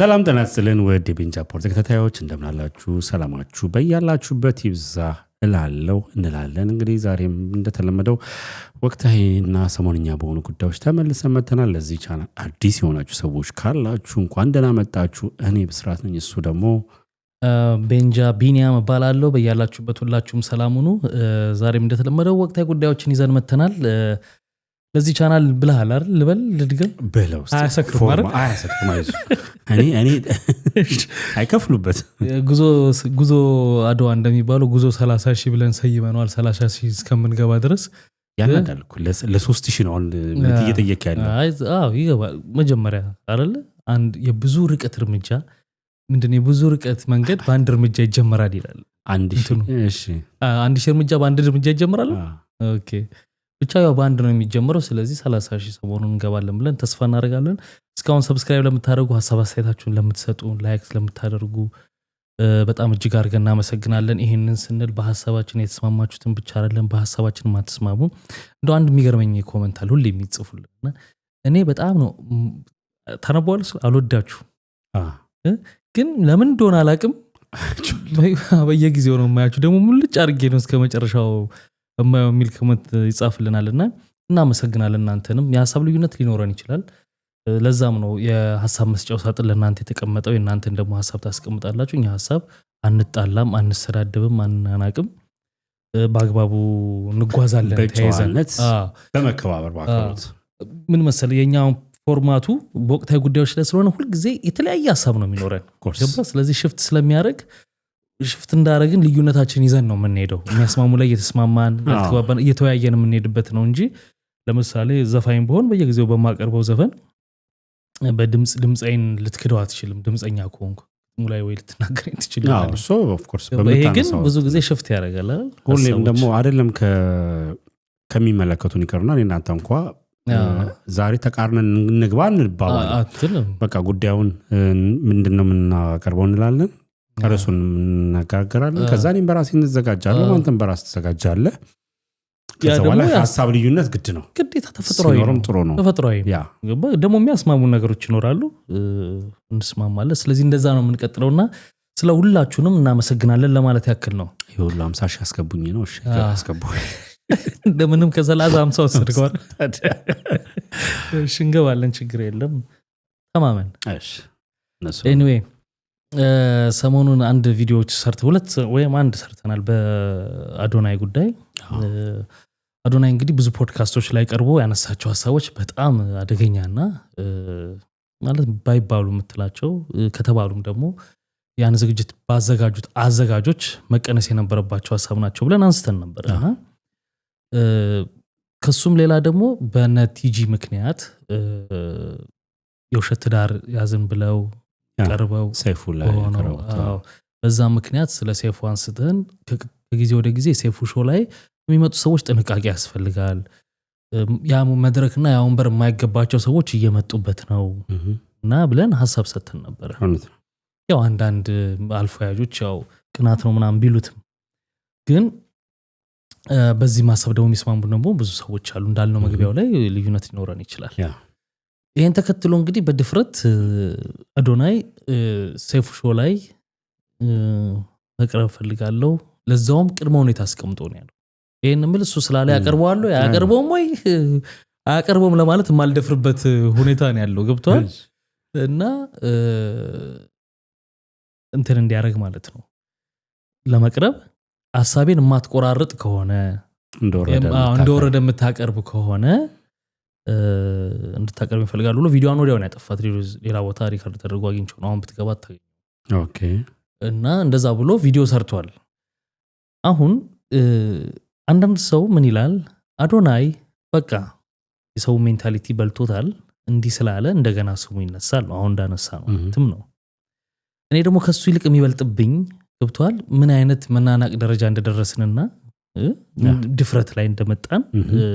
ሰላም ጤና ይስጥልን ውድ የቤንጃ ፖርት ተከታታዮች እንደምን አላችሁ? ሰላማችሁ በያላችሁበት ይብዛ እላለሁ እንላለን። እንግዲህ ዛሬም እንደተለመደው ወቅታዊና ሰሞንኛ በሆኑ ጉዳዮች ተመልሰን መጥተናል። ለዚህ ቻናል አዲስ የሆናችሁ ሰዎች ካላችሁ እንኳን ደህና መጣችሁ። እኔ ብስራት ነኝ፣ እሱ ደግሞ ቤንጃ ቢኒያም እባላለሁ። በያላችሁበት ሁላችሁም ሰላም ሁኑ። ዛሬም እንደተለመደው ወቅታዊ ጉዳዮችን ይዘን መጥተናል። ለዚህ ቻናል ብለሃል አይደል? ልበል ልድገም ብለው አያሰክርም አይደል? እኔ አይከፍሉበት ጉዞ አድዋ እንደሚባለው ጉዞ 30 ሺህ ብለን ሰይመነዋል። 30 ሺህ እስከምንገባ ድረስ ያናዳል እኮ ለ3 ሺህ ነው እየጠየቅ ያለው። አዎ ይገባል። መጀመሪያ አይደለ አንድ የብዙ ርቀት እርምጃ ምንድነው? የብዙ ርቀት መንገድ በአንድ እርምጃ ይጀምራል ይላል። አንድ ሺህ እርምጃ በአንድ እርምጃ ይጀምራል። ኦኬ ብቻ ያው በአንድ ነው የሚጀምረው። ስለዚህ 30 ሺህ ሰሞኑን እንገባለን ብለን ተስፋ እናደርጋለን። እስካሁን ሰብስክራይብ ለምታደርጉ፣ ሀሳብ አስተያየታችሁን ለምትሰጡ፣ ላይክ ለምታደርጉ በጣም እጅግ አድርገን እናመሰግናለን። ይሄንን ስንል በሀሳባችን የተስማማችሁትን ብቻ አይደለም፣ በሀሳባችን ማትስማሙ እንደው አንድ የሚገርመኝ ኮሜንት አለ ሁሌ የሚጽፉልና እኔ በጣም ነው ታነባዋል አልወዳችሁ ግን ለምን እንደሆነ አላውቅም። በየጊዜው ነው የማያችሁ ደግሞ ሙልጭ አድርጌ ነው እስከ መጨረሻው የሚል ኮሜንት ይጻፍልናልና እናመሰግናለን። እናንተንም የሀሳብ ልዩነት ሊኖረን ይችላል። ለዛም ነው የሀሳብ መስጫው ሳጥን ለእናንተ የተቀመጠው። የእናንተን ደግሞ ሀሳብ ታስቀምጣላችሁ። እኛ ሀሳብ አንጣላም፣ አንሰዳደብም፣ አናናቅም፣ በአግባቡ እንጓዛለን። ተያይዘነት በመከባበር ባከሩት ምን መሰለ የኛው ፎርማቱ በወቅታዊ ጉዳዮች ላይ ስለሆነ ሁልጊዜ የተለያየ ሀሳብ ነው የሚኖረን። ስለዚህ ሽፍት ስለሚያደርግ ሽፍት እንዳደረግን ልዩነታችን ይዘን ነው የምንሄደው። የሚያስማሙ ላይ እየተስማማን ያልተግባባን እየተወያየን የምንሄድበት ነው እንጂ ለምሳሌ ዘፋኝ በሆን በየጊዜው በማቀርበው ዘፈን ድምፃይን ልትክደው አትችልም። ድምፀኛ ከሆንኩ ሙላይ ወይ ልትናገረኝ ትችላለህ። ይሄ ግን ብዙ ጊዜ ሽፍት ያደርጋል። ሁሌም ደግሞ አይደለም ከሚመለከቱን ይቀርና እናንተ እንኳ ዛሬ ተቃርነን እንግባ እንባባለን። በቃ ጉዳዩን ምንድነው የምናቀርበው እንላለን፣ ርዕሱን እንነጋገራለን። ከዛ እኔም በራሴ እንዘጋጃለሁ፣ አንተም በራስህ ትዘጋጃለህ። ከዛ በኋላ ሀሳብ ልዩነት ግድ ነው፣ ግዴታ ተፈጥሯዊ ነው። ተፈጥሯዊ ደግሞ የሚያስማሙ ነገሮች ይኖራሉ፣ እንስማማለን። ስለዚህ እንደዛ ነው የምንቀጥለውና ስለ ሁላችሁንም እናመሰግናለን ለማለት ያክል ነው። ይሁሉ 50 ሺህ አስገቡኝ ነው። እሺ አስገቡኝ እንደምንም ከ30-50 ወስድከዋል። እሺ እንገባለን፣ ችግር የለም ተማመን። እሺ ኤኒዌይ ሰሞኑን አንድ ቪዲዮዎች ሁለት ወይም አንድ ሰርተናል በአዶናይ ጉዳይ። አዶናይ እንግዲህ ብዙ ፖድካስቶች ላይ ቀርቦ ያነሳቸው ሀሳቦች በጣም አደገኛና ማለት ባይባሉ የምትላቸው ከተባሉም ደግሞ ያን ዝግጅት ባዘጋጁት አዘጋጆች መቀነስ የነበረባቸው ሀሳብ ናቸው ብለን አንስተን ነበር። ከሱም ሌላ ደግሞ በነቲጂ ምክንያት የውሸት ትዳር ያዝን ብለው ቀርበው ሰይፉ ላይ ቀርበው በዛ ምክንያት ስለ ሰይፉ አንስተን ከጊዜ ወደ ጊዜ ሰይፉ ሾው ላይ የሚመጡ ሰዎች ጥንቃቄ ያስፈልጋል፣ ያ መድረክና ያ ወንበር የማይገባቸው ሰዎች እየመጡበት ነው እና ብለን ሀሳብ ሰጥተን ነበር። ያው አንዳንድ አልፎ ያጆች ያው ቅናት ነው ምናምን ቢሉትም ግን በዚህ ማሰብ ደግሞ የሚስማሙ ደግሞ ብዙ ሰዎች አሉ። እንዳልነው መግቢያው ላይ ልዩነት ሊኖረን ይችላል። ይሄን ተከትሎ እንግዲህ በድፍረት አዶናይ ሰይፉ ሾው ላይ መቅረብ ፈልጋለሁ፣ ለዛውም ቅድመ ሁኔታ አስቀምጦ ነው ያለው። ይሄን ምል እሱ ስላለ ያቀርበዋል ያቀርበውም ወይ አያቀርበውም ለማለት የማልደፍርበት ሁኔታ ነው ያለው። ገብቷል እና እንትን እንዲያደርግ ማለት ነው ለመቅረብ ሐሳቤን የማትቆራረጥ ከሆነ እንደወረደ የምታቀርብ ከሆነ እንድታቀርብ ይፈልጋሉ ብሎ ቪዲዮውን ወዲያው ነው ያጠፋት። ሌላ ቦታ ሪከርድ ተደርጎ አግኝቼው ነው አሁን ብትገባ ታገኝ። ኦኬ እና እንደዛ ብሎ ቪዲዮ ሰርቷል። አሁን አንዳንድ ሰው ምን ይላል፣ አዶናይ በቃ የሰው ሜንታሊቲ በልቶታል፣ እንዲህ ስላለ እንደገና ስሙ ይነሳል ነው አሁን እንዳነሳ ነው እንትም ነው። እኔ ደግሞ ከሱ ይልቅ የሚበልጥብኝ ገብቷል ምን አይነት መናናቅ ደረጃ እንደደረስንና ድፍረት ላይ እንደመጣን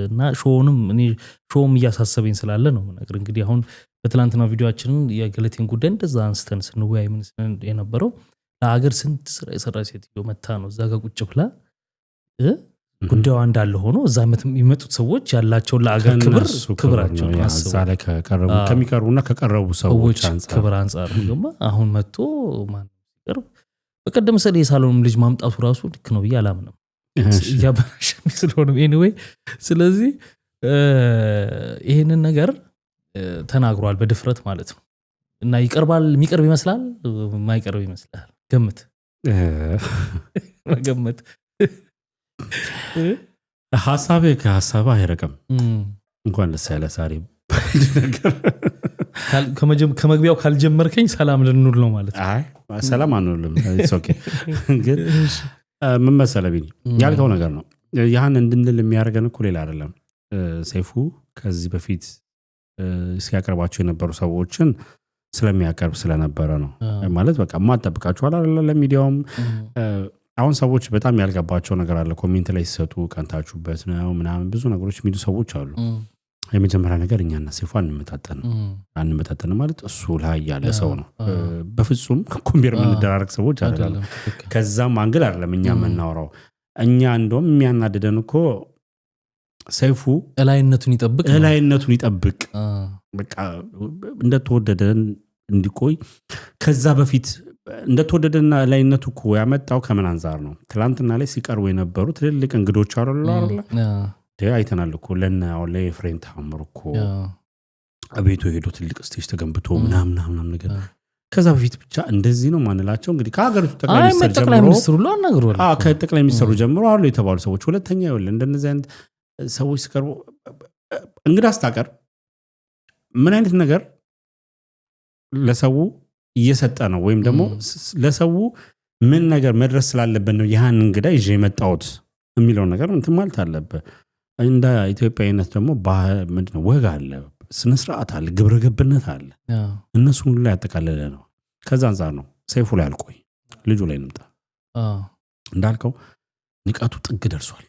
እና ሾውም እያሳሰበኝ ስላለ ነው ነገር። እንግዲህ አሁን በትላንትናው ቪዲዮአችንን የገለቴን ጉዳይ እንደዛ አንስተን ስንወያይ ምን የነበረው ለሀገር ስንት ስራ የሰራ ሴትዮ መታ ነው እዛ ጋር ቁጭ ብላ ጉዳዩ እንዳለ ሆኖ እዛ የሚመጡት ሰዎች ያላቸው ለአገር ክብራቸው እዛ ላይ ከሚቀርቡና ከቀረቡ ሰዎች ክብር አንጻር ነው። አሁን መጥቶ ማን ሲቀርብ በቀደም ሰለ የሳሎንም ልጅ ማምጣቱ ራሱ ልክ ነው ብዬ አላምንም። ያበራሽም ስለሆነ anyway ስለዚህ ይሄንን ነገር ተናግሯል በድፍረት ማለት ነው። እና ይቀርባል የሚቀርብ ይመስላል ማይቀርብ ይመስላል ገምት መገመት ሐሳቤ ከሐሳብ አይረቅም። እንኳን ደስ ያለ ሳሪ ነገር ከመግቢያው ካልጀመርከኝ ሰላም ልንውል ነው ማለት ነው። አይ ሰላም አንውልም it's okay ግን ምን መሰለህ ቢኒ ያልከው ነገር ነው። ያን እንድንል የሚያደርገን እኮ ሌላ አይደለም። ሰይፉ ከዚህ በፊት ሲያቀርባቸው የነበሩ ሰዎችን ስለሚያቀርብ ስለነበረ ነው ማለት በቃ ማጠብቃቸው አይደለ ለሚዲያውም አሁን ሰዎች በጣም ያልገባቸው ነገር አለ። ኮሜንት ላይ ሲሰጡ ቀንታችሁበት ነው ምናምን ብዙ ነገሮች የሚሉ ሰዎች አሉ። የመጀመሪያ ነገር እኛና ሰይፉ አንመጣጠን ማለት እሱ ላይ ያለ ሰው ነው። በፍጹም ኮምፒር የምንደራረግ ሰዎች አይደለም። ከዛም አንግል አይደለም እኛ የምናወራው። እኛ እንደውም የሚያናድደን እኮ ሰይፉ እላይነቱን ይጠብቅ በቃ እንደተወደደን እንዲቆይ ከዛ በፊት እንደተወደደና ላይነቱ እኮ ያመጣው ከምን አንፃር ነው? ትላንትና ላይ ሲቀርቡ የነበሩ ትልልቅ እንግዶች አይደል አይተናል እኮ ለኤፍሬም ታምሩ እኮ አቤቱ ሄዶ ትልቅ ስቴጅ ተገንብቶ ምናምን ነገር ከዛ በፊት ብቻ እንደዚህ ነው ማንላቸው። እንግዲህ ከሀገሪቱ ጠቅላይ ሚኒስትሩ ጀምሮ አሉ የተባሉ ሰዎች ሁለተኛ ይወል እንደነዚህ አይነት ሰዎች ሲቀርቡ እንግዳ አስታቀር ምን አይነት ነገር ለሰው እየሰጠ ነው ወይም ደግሞ ለሰው ምን ነገር መድረስ ስላለበት ነው ያን እንግዳ ይዤ የመጣሁት የሚለው ነገር እንትን ማለት አለበት። እንደ ኢትዮጵያዊነት ደግሞ ምንድነው ወግ አለ፣ ስነ ስርዓት አለ፣ ግብረ ገብነት አለ። እነሱን ሁሉ ያጠቃለለ ነው። ከዛ አንፃር ነው ሰይፉ ላይ አልቆይ ልጁ ላይ እንምጣ። እንዳልከው ንቃቱ ጥግ ደርሷል።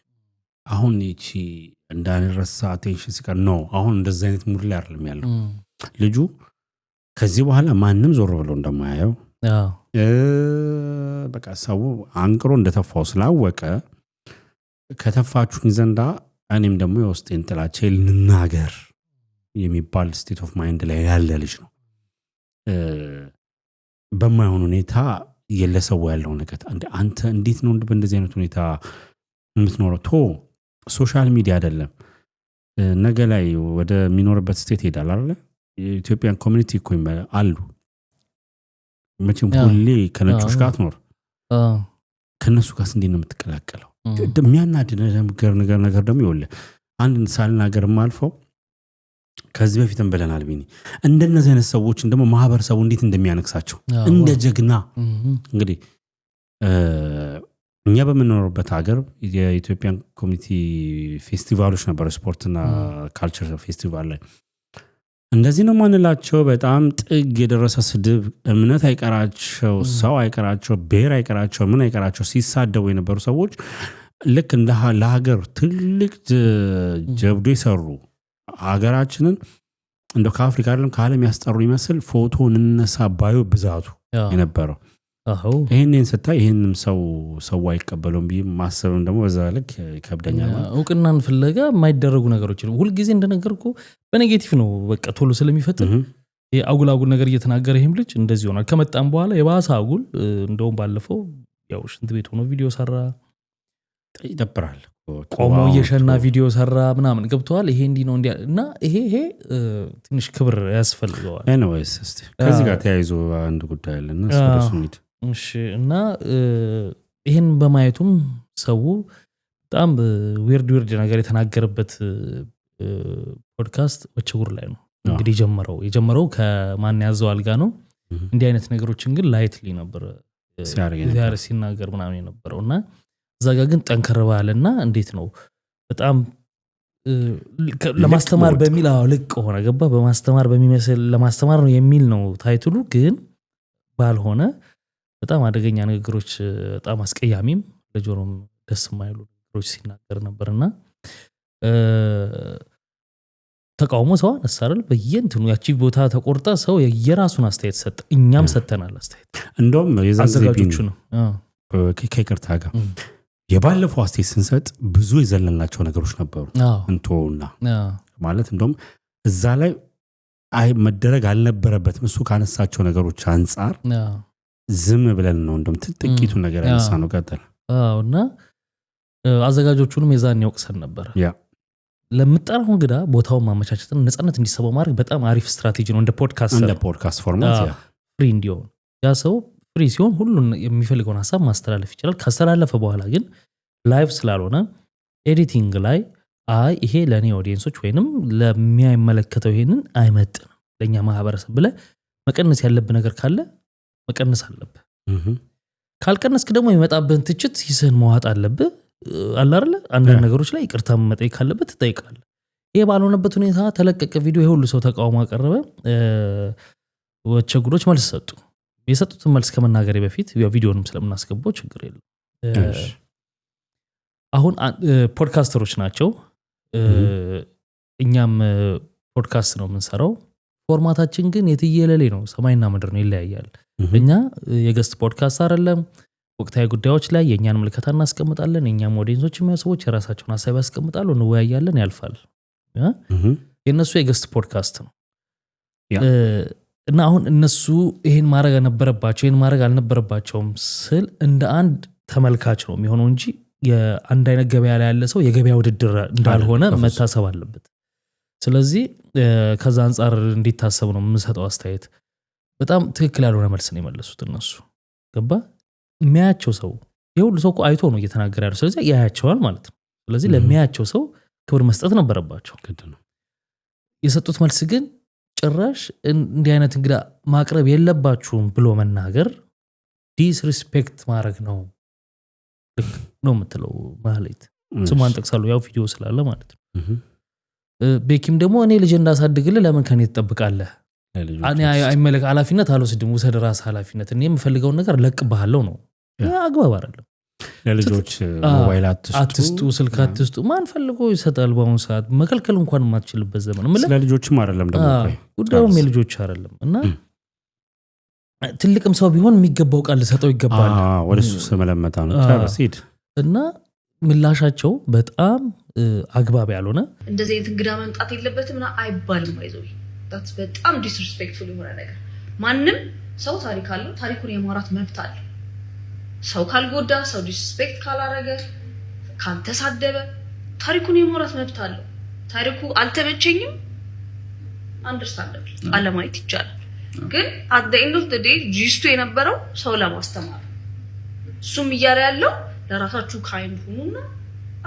አሁን እቺ እንዳንረሳ አቴንሽን ሲቀር ነው አሁን እንደዛ አይነት ሙድ ላይ አይደለም ያለው ልጁ። ከዚህ በኋላ ማንም ዞር ብሎ እንደማያየው በቃ ሰው አንቅሮ እንደተፋው ስላወቀ ከተፋችሁኝ ዘንዳ እኔም ደግሞ የውስጤን ጥላቻ ልናገር የሚባል ስቴት ኦፍ ማይንድ ላይ ያለ ልጅ ነው። በማይሆን ሁኔታ የለሰው ያለው ነገር አንተ እንዴት ነው በእንደዚህ አይነት ሁኔታ የምትኖረው? ሶሻል ሚዲያ አይደለም ነገ ላይ ወደ ሚኖርበት ስቴት ሄዳል አይደል? የኢትዮጵያን ኮሚኒቲ እኮ አሉ መቼም ሁሌ ከነጮች ጋር አትኖር። ከነሱ ጋር እንዴት ነው የምትቀላቀለው? የሚያናድድ ነገር ደግሞ ይኸውልህ አንድ ሳልናገር ማልፈው ከዚህ በፊትም ብለናል ቢኒ እንደነዚህ አይነት ሰዎችን ደግሞ ማህበረሰቡ እንዴት እንደሚያነክሳቸው እንደ ጀግና። እንግዲህ እኛ በምንኖርበት ሀገር የኢትዮጵያን ኮሚኒቲ ፌስቲቫሎች ነበር፣ ስፖርትና ካልቸር ፌስቲቫል ላይ እንደዚህ ነው ማንላቸው። በጣም ጥግ የደረሰ ስድብ፣ እምነት አይቀራቸው፣ ሰው አይቀራቸው፣ ብሔር አይቀራቸው፣ ምን አይቀራቸው ሲሳደቡ የነበሩ ሰዎች ልክ እንደ ለሀገር ትልቅ ጀብዶ ይሰሩ ሀገራችንን እንደው ከአፍሪካ አይደለም ከዓለም ያስጠሩ ይመስል ፎቶ እንነሳ ባዩ ብዛቱ የነበረው። ይሄንን ስታይ ይሄንም ሰው አይቀበለውም ቢም ማሰብም ደግሞ በዛ ልክ ይከብደኛል። እውቅናን ፍለጋ የማይደረጉ ነገሮች ነው ሁሉ ጊዜ እንደነገርኩ በኔጌቲቭ ነው በቃ ቶሎ ስለሚፈጥር የአጉል ነገር እየተናገረ ይሄም ልጅ እንደዚህ ሆኗል። ከመጣም በኋላ የባሰ አጉል እንደውም ባለፈው ያው ሽንት ቤት ሆኖ ቪዲዮ ሰራ፣ ይደብራል። ቆሞ የሸና ቪዲዮ ሰራ ምናምን ገብቷል። ይሄ እንዲ ነው እንዲ እና ይሄ ትንሽ ክብር ያስፈልገዋል። ኤኒዌይስ እስቲ ከዚህ ጋር ተያይዞ አንድ ጉዳይ አለና ስለሱኒት እሺ። እና ይሄን በማየቱም ሰው በጣም ዊርድ ነገር የተናገረበት ፖድካስት ወቸጉር ላይ ነው እንግዲህ የጀመረው ከማን ያዘው አልጋ ነው። እንዲህ አይነት ነገሮችን ግን ላይትሊ ነበር ሲናገር ምናምን የነበረውና እዛ ጋር ግን ጠንከር ባለና እንዴት ነው በጣም ለማስተማር በሚል ልቅ ሆነ ገባ በማስተማር በሚመስል ለማስተማር ነው የሚል ነው ታይትሉ። ግን ባልሆነ በጣም አደገኛ ንግግሮች፣ በጣም አስቀያሚም ለጆሮም ደስ የማይሉ ንግግሮች ሲናገር ነበርና ተቃውሞ ሰው አነሳረል በየእንትኑ ያቺ ቦታ ተቆርጣ ሰው የራሱን አስተያየት ሰጠ። እኛም ሰተናል አስተያየት። እንደውም አዘጋጆቹ ነው ከይቅርታ ጋር የባለፈው አስተያየት ስንሰጥ ብዙ የዘለልናቸው ነገሮች ነበሩ እንቶና ማለት እንደውም እዛ ላይ አይ መደረግ አልነበረበትም እሱ ካነሳቸው ነገሮች አንፃር ዝም ብለን ነው እንደውም ጥቂቱ ነገር ያነሳ ነው ቀጠለ እና አዘጋጆቹንም የዛን ያውቅሰን ነበር ለምጣራው እንግዳ ቦታውን ማመቻቸትና ነፃነት እንዲሰማው ማድረግ በጣም አሪፍ ስትራቴጂ ነው እንደ ፖድካስት ፎርማት ፍሪ እንዲሆን ያ ሰው ፍሪ ሲሆን ሁሉን የሚፈልገውን ሐሳብ ማስተላለፍ ይችላል ካስተላለፈ በኋላ ግን ላይቭ ስላልሆነ ኤዲቲንግ ላይ ይሄ ለኔ ኦዲየንሶች ወይንም ለሚያመለከተው ይሄንን አይመጥንም ለኛ ማህበረሰብ ብለ መቀነስ ያለበት ነገር ካለ መቀነስ አለበት ካልቀነስክ ደግሞ ይመጣብን ትችት ይስን መዋጥ አለበት አለ አይደል አንዳንድ ነገሮች ላይ ይቅርታ መጠየቅ ካለበት ትጠይቃለህ ይሄ ባልሆነበት ሁኔታ ተለቀቀ ቪዲዮ ይሄ ሁሉ ሰው ተቃውሞ አቀረበ ወቸጉሮች መልስ ሰጡ የሰጡትን መልስ ከመናገር በፊት ቪዲዮንም ስለምናስገባው ችግር የለም አሁን ፖድካስተሮች ናቸው እኛም ፖድካስት ነው የምንሰራው ፎርማታችን ግን የትየለሌ ነው ሰማይና ምድር ነው ይለያያል እኛ የገስት ፖድካስት አይደለም ወቅታዊ ጉዳዮች ላይ የኛን ምልከታ እናስቀምጣለን የኛም ኦዲየንሶች የሚያስቡት የራሳቸውን ሐሳብ ያስቀምጣሉ እንወያያለን ያልፋል የነሱ የገስት ፖድካስት ነው እና አሁን እነሱ ይሄን ማድረግ አልነበረባቸውም ስል እንደ አንድ ተመልካች ነው የሚሆነው እንጂ የአንድ አይነት ገበያ ላይ ያለ ሰው የገበያ ውድድር እንዳልሆነ መታሰብ አለበት ስለዚህ ከዛ አንፃር እንዲታሰብ ነው የምንሰጠው አስተያየት በጣም ትክክል ያልሆነ መልስ ነው የመለሱት እነሱ ገባ የሚያያቸው ሰው የሁሉ ሰው አይቶ ነው እየተናገረ ያለው ስለዚህ ያያቸዋል ማለት ነው ስለዚህ ለሚያያቸው ሰው ክብር መስጠት ነበረባቸው ግድ ነው የሰጡት መልስ ግን ጭራሽ እንዲህ አይነት እንግዳ ማቅረብ የለባችሁም ብሎ መናገር ዲስሪስፔክት ማድረግ ነው ነው የምትለው ማለት ስሟን ጠቅሳለሁ ያው ቪዲዮ ስላለ ማለት ነው ቤኪም ደግሞ እኔ ልጅ እንዳሳድግልህ ለምን ከኔ ትጠብቃለህ እኔ አይመለክ ኃላፊነት አልወስድም ወሰደ ራስ ኃላፊነት እኔ የምፈልገውን ነገር ለቅብሃለሁ ነው ያ አግባብ አይደለም ለልጆች ሞባይል አትስጡ ስልክ አትስጡ ማን ፈልጎ ይሰጣል በአሁን ሰዓት መከልከል እንኳን የማትችልበት ዘመን ነው ለልጆችም አይደለም ደግሞ ጉዳዩም የልጆች አይደለም እና ትልቅም ሰው ቢሆን የሚገባው ቃል ሰጠው ይገባል ወደሱ ሰመለመታ ነው ታረሲድ እና ምላሻቸው በጣም አግባብ ያልሆነ እንደዚህ እንግዳ መምጣት የለበትም እና አይባልም አይዘው that's በጣም disrespectful የሆነ ነገር ማንንም ሰው ታሪክ አለው ታሪኩን የማውራት መብት አለው ሰው ካልጎዳ ሰው ዲስሪስፔክት ካላረገ ካልተሳደበ ታሪኩን የማውራት መብት አለው ታሪኩ አልተመቸኝም አንደርስታንደብል አለማየት ይቻላል ግን at the end of the day ጂስቱ የነበረው ሰው ለማስተማር እሱም እያለ ያለው ለራሳችሁ ካይንድ ሁኑና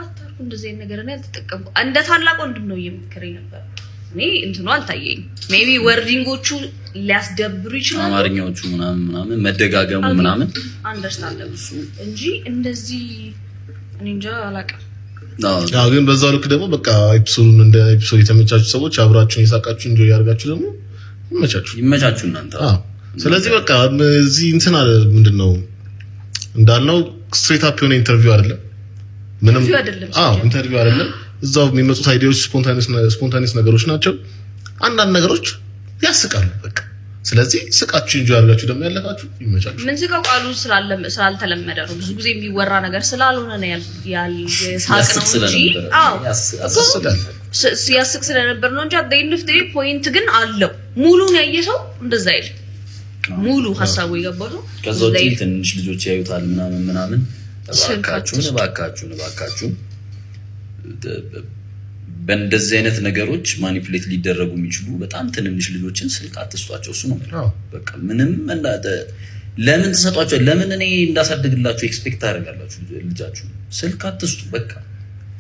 አታርኩ እንደዚህ ነገር ነው ያልተጠቀሙ እንደ ታላቅ ወንድም ነው የምከረኝ ነበር እኔ እንትኑ አልታየኝ ሜቢ ወርዲንጎቹ ሊያስደብሩ ይችላል አማርኛዎቹ ምናምን መደጋገሙ ምናምን አንደርስታንደብል እንጂ እንደዚህ እኔ እንጃ አላውቅም ግን በዛው ልክ ደግሞ በቃ ኤፒሶዱን እንደ ኤፒሶድ የተመቻችሁ ሰዎች አብራችሁን ይሳቃችሁ እንጆ ያርጋችሁ ደግሞ ይመቻችሁ እናንተ ስለዚህ በቃ እዚህ እንትን አለ ምንድነው እንዳልነው ስትሬት አፕ የሆነ ኢንተርቪው አይደለም ምንም ኢንተርቪው አይደለም እዛው የሚመጡት አይዲያዎች ስፖንታኒየስ ነገሮች ናቸው አንዳንድ ነገሮች ያስቃሉ በቃ ስለዚህ ስቃችሁ እንጆ ያርጋችሁ ደግሞ ያለፋችሁ ይመቻችሁ ምን ስቃው ቃሉ ስላልተለመደ ነው ብዙ ጊዜ የሚወራ ነገር ስላልሆነ ነው የሳቅ ነው እንጂ ሲያስቅ ስለነበር ነው እንጂ at the end of the day point ግን አለው ሙሉን ያየሰው እንደዛ አይደል ሙሉ ሐሳቡ ይገባው ከዛው ትንሽ ልጆች ያዩታል ምናምን እባካችሁ በእንደዚህ አይነት ነገሮች ማኒፑሌት ሊደረጉ የሚችሉ በጣም ትንንሽ ልጆችን ስልክ አትስጧቸው እሱ ነው በቃ ምንም ለምን ተሰጧቸው ለምን እኔ እንዳሳድግላችሁ ኤክስፔክት አደርጋላችሁ ልጃችሁ ስልክ አትስጡ በቃ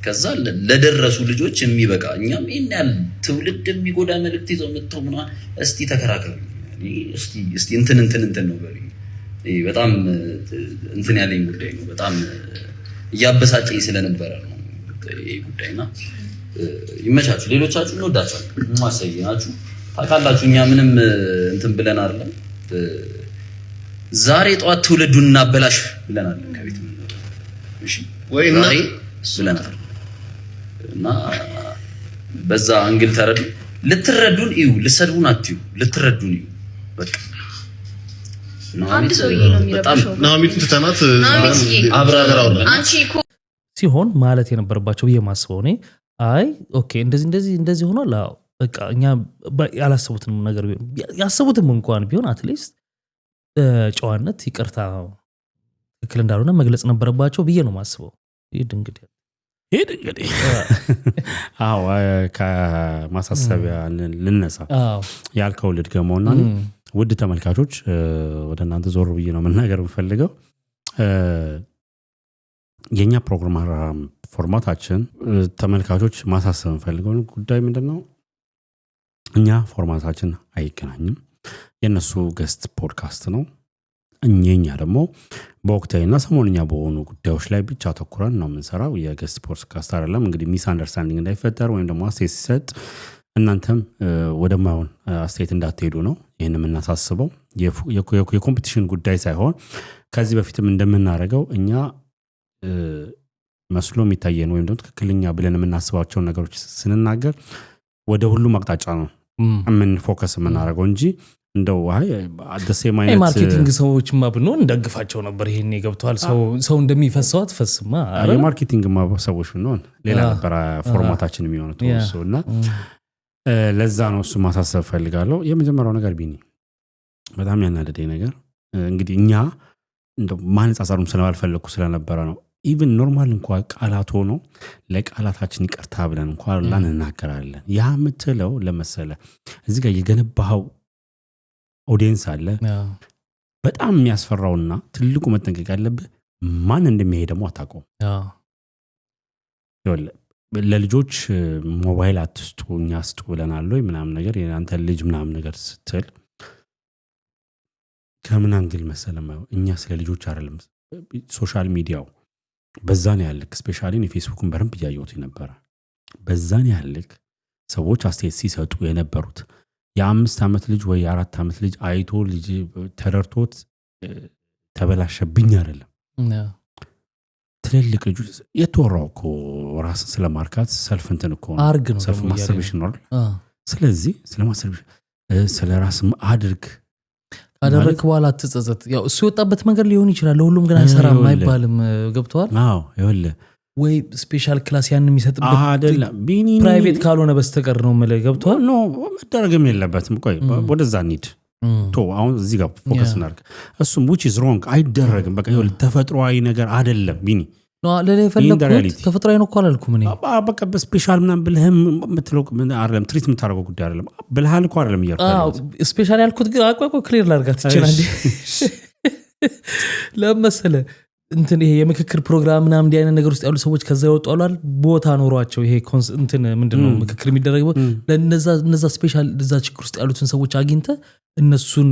ከዛ ለደረሱ ልጆች የሚበቃ እኛም ይሄን ያህል ትውልድ የሚጎዳ መልእክት ይዘው መጥተው ምናምን እስቲ ተከራከሩ እስቲ እንትን ነው በሉኝ በጣም እንትን ያለኝ ጉዳይ ነው በጣም ያበሳጨኝ ስለነበረ ነው ይሄ ጉዳይና ይመቻችሁ ሌሎቻችሁ እንወዳችኋለን ማሰየናችሁ ታውቃላችሁ እኛ ምንም እንትን ብለን አይደለም ዛሬ ጧት ትውልዱን እናበላሽ ብለናል ከቤት እሺ ወይና ብለናል እና በዛ አንግል ተረዱ ልትረዱን እዩ ልሰድቡን አትዩ ልትረዱን እዩ በቃ አንድ ሰው ነው የሚረብሸው ናሚት ተናት አብራራው አንቺ ሲሆን ማለት የነበረባቸው ብዬ ማስበው እኔ አይ ኦኬ እንደዚህ ሆኗል በቃ እኛ ያላሰቡትም ነገር ቢሆን ያሰቡትም እንኳን ቢሆን አትሊስት ጨዋነት ይቅርታ ትክክል እንዳልሆነ መግለጽ ነበረባቸው ብዬ ነው ማስበው። ይሄድ እንግዲህ አዎ ከማሳሰቢያ ልነሳ ያልከው ልድገመውና ውድ ተመልካቾች ወደ እናንተ ዞር ብዬ ነው መናገር የምፈልገው የኛ ፕሮግራም ፎርማታችን ተመልካቾች ማሳሰብ እንፈልገው ጉዳይ ምንድነው እኛ ፎርማታችን አይገናኝም የነሱ ገስት ፖድካስት ነው እኛ ደግሞ በወቅታዊና ሰሞንኛ በሆኑ ጉዳዮች ላይ ብቻ ተኩረን ነው የምንሰራው የገስት ፖድካስት አይደለም እንግዲህ ሚስ አንደርስታንዲንግ እንዳይፈጠር ወይም ደግሞ አስተያየት ሲሰጥ እናንተም ወደማይሆን አስተያየት እንዳትሄዱ ነው ይሄንን እናሳስበው የኮምፒቲሽን ጉዳይ ሳይሆን ከዚህ በፊትም እንደምናረጋው እኛ መስሎ የሚታየን ወይም ደግሞ ትክክለኛ ብለን የምናስባቸው ነገሮች ስንናገር ወደ ሁሉም አቅጣጫ ነው ምን ፎከስ የምናደርገው እንጂ እንደው አደሴ ማይነት የማርኬቲንግ ሰዎችማ ብንሆን እንደግፋቸው ነበር ይሄን ይገብቷል ሰው እንደሚፈሰው አትፈስማ የማርኬቲንግ ሰዎች ብንሆን ሌላ ነበር ፎርማታችን የሚሆነው ተወሰውና ለዛ ነው እሱ ማሳሰብ ፈልጋለሁ የመጀመሪያው ነገር ቢኒ በጣም ያናደደኝ ነገር እንግዲህ እኛ እንደው ማንጻጻሩም ስለማልፈልኩ ስለነበረ ነው ኢቭን ኖርማል እንኳን ቃላት ሆኖ ለቃላታችን ይቅርታ ብለን እንኳን እናናገራለን ያ ምትለው ለመሰለ እዚህ ጋር የገነባው ኦዲየንስ አለ በጣም የሚያስፈራውና ትልቁ መጠንቀቅ ያለብህ ማን እንደሚሄድ ደግሞ አታውቀውም ለልጆች ሞባይል አትስጡ እኛ አስጡ ብለናል ወይ ምናምን ነገር የአንተ ልጅ ምናምን ነገር ስትል ከምን አንግል መሰለማው እኛ ስለ ልጆች አይደለም ሶሻል ሚዲያው በዛን ያልክ ስፔሻሊ የፌስቡክን በረምብ ያያዩት ነበር በዛን ያልክ ሰዎች አስተያየት ሲሰጡ የነበሩት የ5 አመት ልጅ ወይ የ4 አመት ልጅ አይቶ ልጅ ተረርቶት ተበላሸብኝ አይደለም ትልልቅ ልጅ የተወራው እኮ ራስ ስለማርካት ሰልፍ እንትን እኮ ነው ሰልፍ ማስተርቤሽን ነው ስለዚህ ስለማስተርቤሽን ስለራስ አድርግ አደረክ በኋላ አትጸጸት ያው እሱ የወጣበት መንገድ ሊሆን ይችላል ለሁሉም ግን አይሰራም አይባልም ገብቷል አዎ ይወለ ወይ ስፔሻል ክላስ ያን የሚሰጥበት አይደለም ቢኒ ፕራይቬት ካልሆነ በስተቀር ነው ማለት ገብቷል ኖ መደረግም የለበትም ቆይ ወደዛ ኒድ ቶ አሁን እዚህ ጋር ፎከስ እናርግ እሱም which is wrong አይደረግም በቃ ይወል ተፈጥሯዊ ነገር አይደለም ቢኒ ነው ለኔ ፈለኩት ተፈጥሯዊ ነው እኮ አላልኩም እኔ በቃ በስፔሻል ምናምን ብለህም ምትለው ምን አይደለም ትሪት የምታደርገው ጉዳይ አይደለም ብለሃል እኮ አይደለም ይያርካል ስፔሻል ያልኩት ግን አቋቋ ክሊር ላርጋት ይችላል ለምሳሌ እንትን ይሄ የምክክር ፕሮግራም ምናምን እንዲህ አይነት ነገር ውስጥ ያሉ ሰዎች ከዛ ይወጣሉ አይደል ቦታ ኖሯቸው ይሄ እንትን ምንድነው ምክክር የሚደረገው ለነዛ ስፔሻል እዛ ችግር ውስጥ ያሉትን ሰዎች አግኝተ እነሱን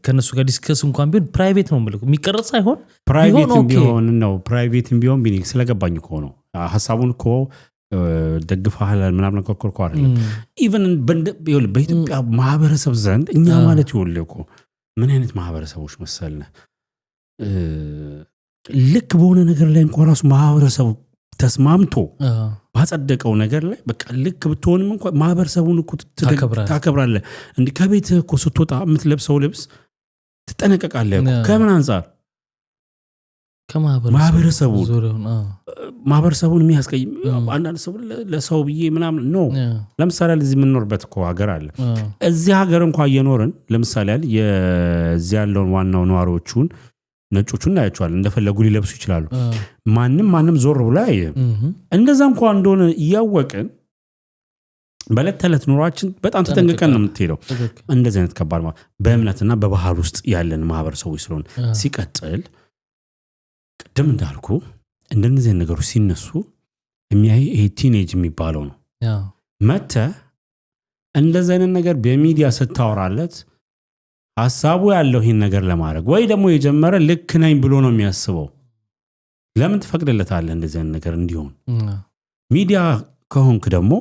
ከነሱ ጋር ዲስከስ እንኳን ቢሆን ፕራይቬት ነው ማለት የሚቀርጽ ሳይሆን ፕራይቬትም ቢሆን ቢኒ ስለገባኝ እኮ ነው ሐሳቡን እኮ ደግፋሃል ምናምን ኮርኮርኮ አይደለም ኢቭን በኢትዮጵያ ማህበረሰብ ዘንድ እኛ ማለት ይወል እኮ ምን አይነት ማህበረሰቦች መሰልነ ልክ በሆነ ነገር ላይ እንኳን ራሱ ማህበረሰቡ ተስማምቶ ባጸደቀው ነገር ላይ በቃ ልክ ብትሆንም እንኳን ማህበረሰቡን እኮ ታከብራለህ እንዴ ከቤት እኮ ስትወጣ የምትለብሰው ልብስ ትጠነቀቃለህ እኮ ከምን አንፃር ማህበረሰቡን የሚያስቀይም አንዳንድ ሰው ለሰው ብዬ ምናምን ነው ለምሳሌ እዚህ የምንኖርበት እኮ ሀገር አለ እዚህ ሀገር እንኳን እየኖርን ለምሳሌ የዚህ ያለውን ዋናው ነዋሪዎቹን ነጮቹን እናያቸዋል እንደፈለጉ ሊለብሱ ይችላሉ ማንም ዞር ብሎ ያየ እንደዛ እንኳን እንደሆነ ያወቀን በለት ተለት ኑሯችን በጣም ተጠንቀቀን ነው የምትሄደው እንደዚህ አይነት ከባድ በእምነትና በባህል ውስጥ ያለን ማህበረሰቦች ስለሆነ ሲቀጥል ቅድም እንዳልኩ እንደነዚህ ነገሮች ሲነሱ የሚያይ ይሄ ቲኔጅ የሚባለው ነው መተ እንደዚህ አይነት ነገር በሚዲያ ስታወራለት ሐሳቡ ያለው ይሄን ነገር ለማድረግ ወይ ደግሞ የጀመረ ልክ ነኝ ብሎ ነው የሚያስበው ለምን ትፈቅደለታለህ እንደዚህ አይነት ነገር እንዲሆን ሚዲያ ከሆንክ ደግሞ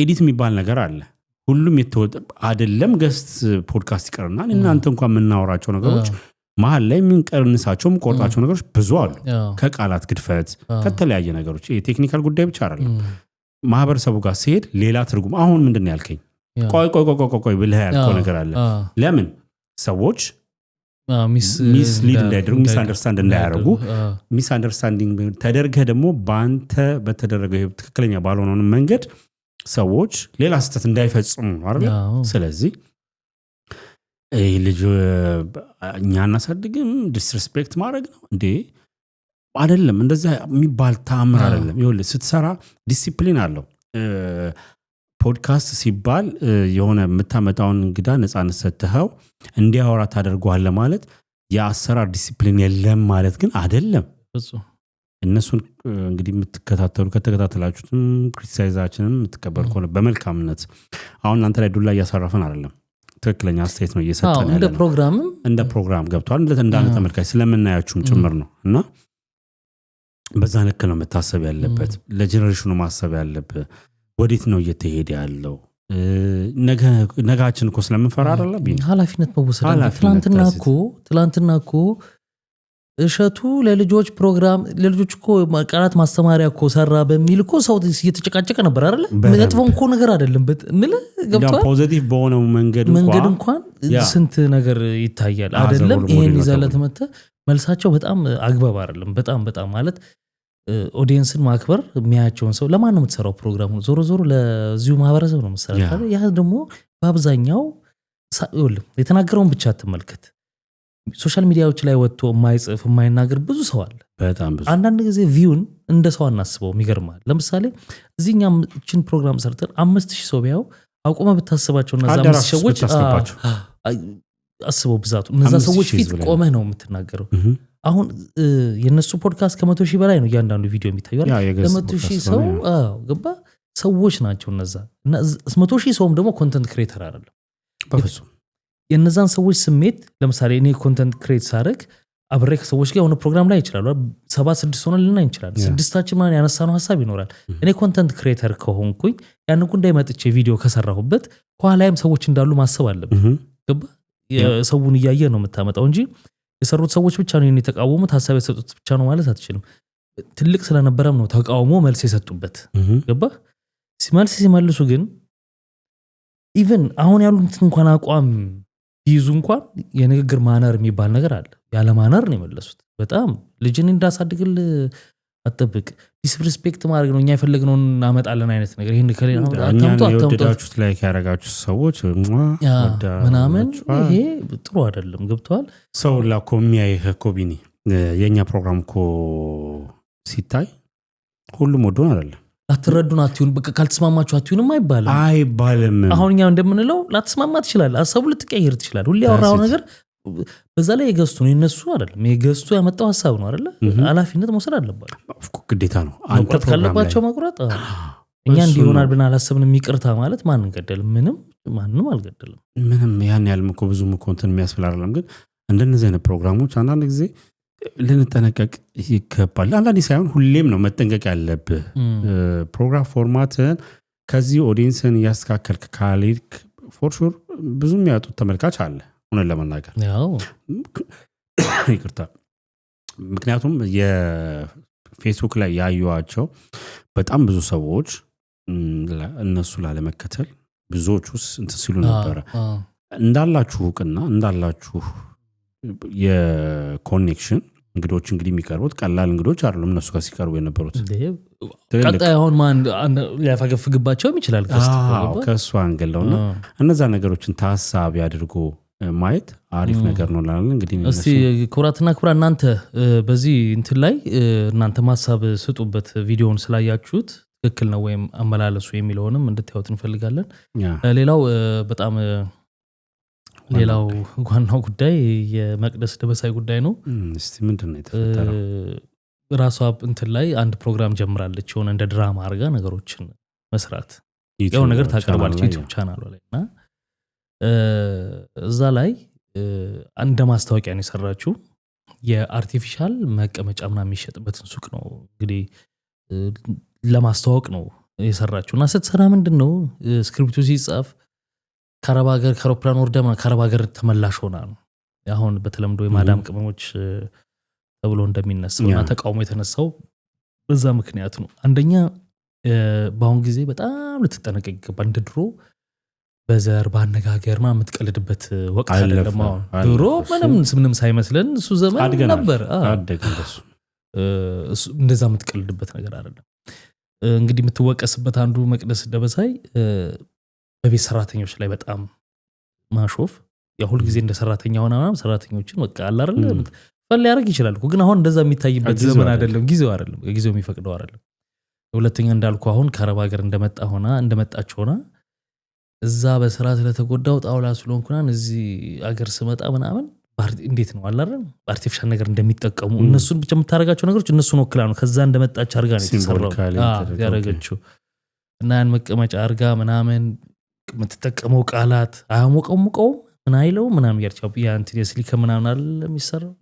ኤዲት የሚባል ነገር አለ ሁሉም የተወጣ አይደለም ገስት ፖድካስት ይቀርና እናንተ እንኳን የምናወራቸው ነገሮች መሀል ላይ የምንቀርንሳቸው ቆርጣቸው ነገሮች ብዙ አሉ ከቃላት ግድፈት ከተለያየ ነገሮች የቴክኒካል ጉዳይ ብቻ አይደለም ማህበረሰቡ ጋር ሲሄድ ሌላ ትርጉም አሁን ምንድነው ያልከኝ ቆይ ብለህ ያልከው ነገር አለ ለምን ሰዎች ሚስ ሊድ እንዳይደረጉ ሚስ አንደርስታንድ እንዳያደርጉ ሚስ አንደርስታንዲንግ ተደርገህ ደግሞ በአንተ በተደረገው ትክክለኛ ባልሆነው መንገድ ሰዎች ሌላ ስህተት እንዳይፈጽሙ ነው አይደል? ስለዚህ ይህ ልጅ እኛ እናሳድግም ዲስሪስፔክት ማድረግ ነው እንዴ? አይደለም። እንደዛ የሚባል ተአምር አይደለም። ይኸውልህ ስትሰራ ዲሲፕሊን አለው። ፖድካስት ሲባል የሆነ የምታመጣውን እንግዳ ነፃነት ሰጥተኸው እንዲያወራ ታደርገዋለህ ማለት የአሰራር ዲሲፕሊን የለም ማለት ግን አይደለም። እነሱን እንግዲህ የምትከታተሉ ከተከታተላችሁትም ክሪቲሳይዛችንም የምትቀበል ከሆነ በመልካምነት አሁን እናንተ ላይ ዱላ እያሳረፈን አይደለም። ትክክለኛ አስተያየት ነው እየሰጠን ያለ ነው። እንደ ፕሮግራም ገብቷል። እንዳንተ ተመልካች ስለምናያችሁም ጭምር ነው እና በዛ ልክ ነው መታሰብ ያለበት። ለጀነሬሽኑ ማሰብ ያለበት ወዴት ነው እየተሄደ ያለው ነጋችን እኮ ስለምንፈራ አይደለም ኃላፊነት መወሰድ ትላንትና እኮ እሸቱ ለልጆች ፕሮግራም ለልጆች እኮ ቃላት ማስተማሪያ እኮ ሰራ በሚል እኮ ሰው እየተጨቃጨቀ ነበር አይደል? መጥፎ እኮ ነገር አይደለም ምን ገብቷል? ፖዚቲቭ በሆነው መንገድ እንኳን ስንት ነገር ይታያል አይደለም? ይሄን ይዛለ ተመተ መልሳቸው በጣም አግባብ አይደለም። በጣም ማለት ኦዲየንስን ማክበር የሚያያቸውን ሰው ለማን ነው የምትሰራው ፕሮግራሙ? ዞሮ ለዚሁ ማህበረሰብ ነው የምትሰራው። ያ ደግሞ በአብዛኛው የተናገረውን ብቻ አትመልከት። ሶሻል ሚዲያዎች ላይ ወጥቶ የማይጽፍ የማይናገር ብዙ ሰው አለ። በጣም ብዙ። አንዳንድ ጊዜ ቪውን እንደ ሰው አናስበው። ይገርማል። ለምሳሌ እዚህኛም እችን ፕሮግራም ሰርተን 5000 ሰው ቢያው አቁመ ብታስባቸው እነዛ 5000 ሰዎች አስበው ብዛቱ እነዛ ሰዎች ፊት ቆመህ ነው የምትናገረው። አሁን የነሱ ፖድካስት ከ100,000 በላይ ነው እያንዳንዱ ቪዲዮ የሚታየው። ለ100,000 ሰው ገባ ሰዎች ናቸው እነዛ። እና 100,000 ሰውም ደግሞ ኮንተንት ክሬተር አይደለም በፍጹም። የነዛን ሰዎች ስሜት ለምሳሌ እኔ ኮንተንት ክሬት ሳደርግ አብሬ ከሰዎች ጋር የሆነ ፕሮግራም ላይ ይችላል 7-6 ሆነ ልናይ እንችላል። ስድስታችን ማን ያነሳነው ሐሳብ ይኖራል። እኔ ኮንተንት ክሬተር ከሆንኩኝ ያን ጉዳይ መጥቼ ቪዲዮ ከሰራሁበት ኋላይም ሰዎች እንዳሉ ማሰብ አለብኝ። ገባ ሰውን እያየ ነው የምታመጣው እንጂ የሰሩት ሰዎች ብቻ ነው የተቃወሙት ሐሳብ የሰጡት ብቻ ነው ማለት አትችልም። ትልቅ ስለነበረም ነው ተቃውሞ መልስ የሰጡበት። ገባ ሲመልሱ ግን ኢቭን አሁን ያሉት እንኳን አቋም ይዙ እንኳን የንግግር ማነር የሚባል ነገር አለ። ያለ ማነር ነው የመለሱት። በጣም ልጅን እንዳሳድግል አጠብቅ ዲስሪስፔክት ማድረግ ነው እኛ የፈለግነውን እናመጣለን አይነት ነገር። ይሄን ከሌላ የወደዳችሁት ላይክ ያደረጋችሁት ሰዎች ምናምን ይሄ ጥሩ አይደለም። ገብቷል። ሰው ላኮ የሚያይህ እኮ ቢኒ የኛ ፕሮግራም እኮ ሲታይ ሁሉም ወዶን አይደለም። አትረዱን አትዩን በቃ ካልተስማማችሁ አትዩንም አይባልም። አሁን እኛ እንደምንለው ላትስማማ ትችላለህ። ሐሳቡ ልትቀይር ትችላለህ። ሁሉ ያወራው ነገር በዛ ላይ የገስቱ ነው የነሱ አይደለም። የገስቱ ያመጣው ሐሳብ ነው አይደለ? ኃላፊነት መውሰድ አለባቸው። ግዴታ ነው። አንተ ካለባቸው መቁረጥ እኛ እንዲሆናል ብለን አላሰብንም። ይቅርታ ማለት ማንን ገደል? ማንንም አልገደልም። ምንም ያን ያህል እኮ ብዙ እንትን የሚያስብል አይደለም። ግን እንደነዚህ አይነት ፕሮግራሞች አንዳንድ ጊዜ ልንጠነቀቅ ይገባል። አንዳንዴ ሳይሆን ሁሌም ነው መጠንቀቅ ያለብህ። ፕሮግራም ፎርማትን ከዚህ ኦዲየንስን እያስተካከልክ ካልሄድክ ፎር ሹር ብዙ የሚያጡት ተመልካች አለ። ሆነን ለመናገር ይቅርታ። ምክንያቱም የፌስቡክ ላይ ያዩዋቸው በጣም ብዙ ሰዎች እነሱ ላለመከተል ብዙዎቹ እንትን ሲሉ ነበረ። እንዳላችሁ እውቅና እንዳላችሁ የኮኔክሽን እንግዶች እንግዲህ የሚቀርቡት ቀላል እንግዶች አይደሉም። እነሱ ጋር ሲቀርቡ የነበሩት ቀጣይ አሁን ማን ሊያፈገፍግባቸውም ይችላል ከእሱ አንገለውና እነዛ ነገሮችን ታሳቢ አድርጎ ማየት አሪፍ ነገር ነው ላለን። እንግዲህ እስቲ ክቡራትና ክቡራን እናንተ በዚህ እንትን ላይ እናንተ ማሳብ ስጡበት። ቪዲዮውን ስላያችሁት ትክክል ነው ወይም አመላለሱ የሚለውንም እንድታዩት እንፈልጋለን። ሌላው በጣም ሌላው ዋናው ጉዳይ የመቅደስ ደበሳይ ጉዳይ ነው። እስቲ ምንድነው የተፈጠረው? ራሷ እንትን ላይ አንድ ፕሮግራም ጀምራለች። የሆነ እንደ ድራማ አድርጋ ነገሮችን መስራት ያው ነገር ታቀርባለች ዩቲዩብ ቻናሏ ላይ እና እዛ ላይ አንድ ማስታወቂያ ነው የሰራችው። የአርቲፊሻል መቀመጫ ምናምን የሚሸጥበትን ሱቅ ነው እንግዲህ ለማስተዋወቅ ነው የሰራችው። እና ስትሰራ ምንድነው ስክሪፕቱ ሲጻፍ ከአረብ ሀገር ከአውሮፕላን ወርዳ ከአረብ ሀገር ተመላሽ ሆና ነው። አሁን በተለምዶ የማዳም ቅመሞች ተብሎ እንደሚነሳውና ተቃውሞ የተነሳው በዛ ምክንያት ነው። አንደኛ በአሁን ጊዜ በጣም ልትጠነቀቅ ይገባል። እንደ ድሮ በዘር ባነጋገር ማን የምትቀልድበት ወቅት አይደለም ድሮ ምንም ሳይመስለን እሱ ዘመን ነበር አደገንደሱ እንደዛ የምትቀልድበት ነገር አይደለም እንግዲህ የምትወቀስበት አንዱ መቅደስ ደበሳይ በቤት ሰራተኞች ላይ በጣም ማሾፍ ያሁል ጊዜ እንደ ሰራተኛ ሆነና ሰራተኞችን በቃ አለ አይደል ፈል ያርግ ይችላል ግን አሁን እንደዛ የሚታይበት ዘመን አይደለም ጊዜው የሚፈቅደው አይደለም ሁለተኛ እንዳልኩ አሁን ከአረብ ሀገር እንደመጣች ሆና እዛ በስራ ስለተጎዳው ጣውላ ስለሆንኩና እዚህ ሀገር ስመጣ ምናምን እንዴት ነው አላረም አርቲፊሻል ነገር እንደሚጠቀሙ እነሱን ብቻ የምታረጋቸው ነገሮች እነሱን ወክላ ነው ከዛ እንደመጣች አርጋ ነው የተሰራው ያረጋችሁ እና ያን መቀመጫ አርጋ ምናምን የምትጠቀመው ቃላት አያሞቀሙቀው ምን አይለው ምናምን ያርቻው ያን ሲሊከ ምናምን አይደል የሚሰራው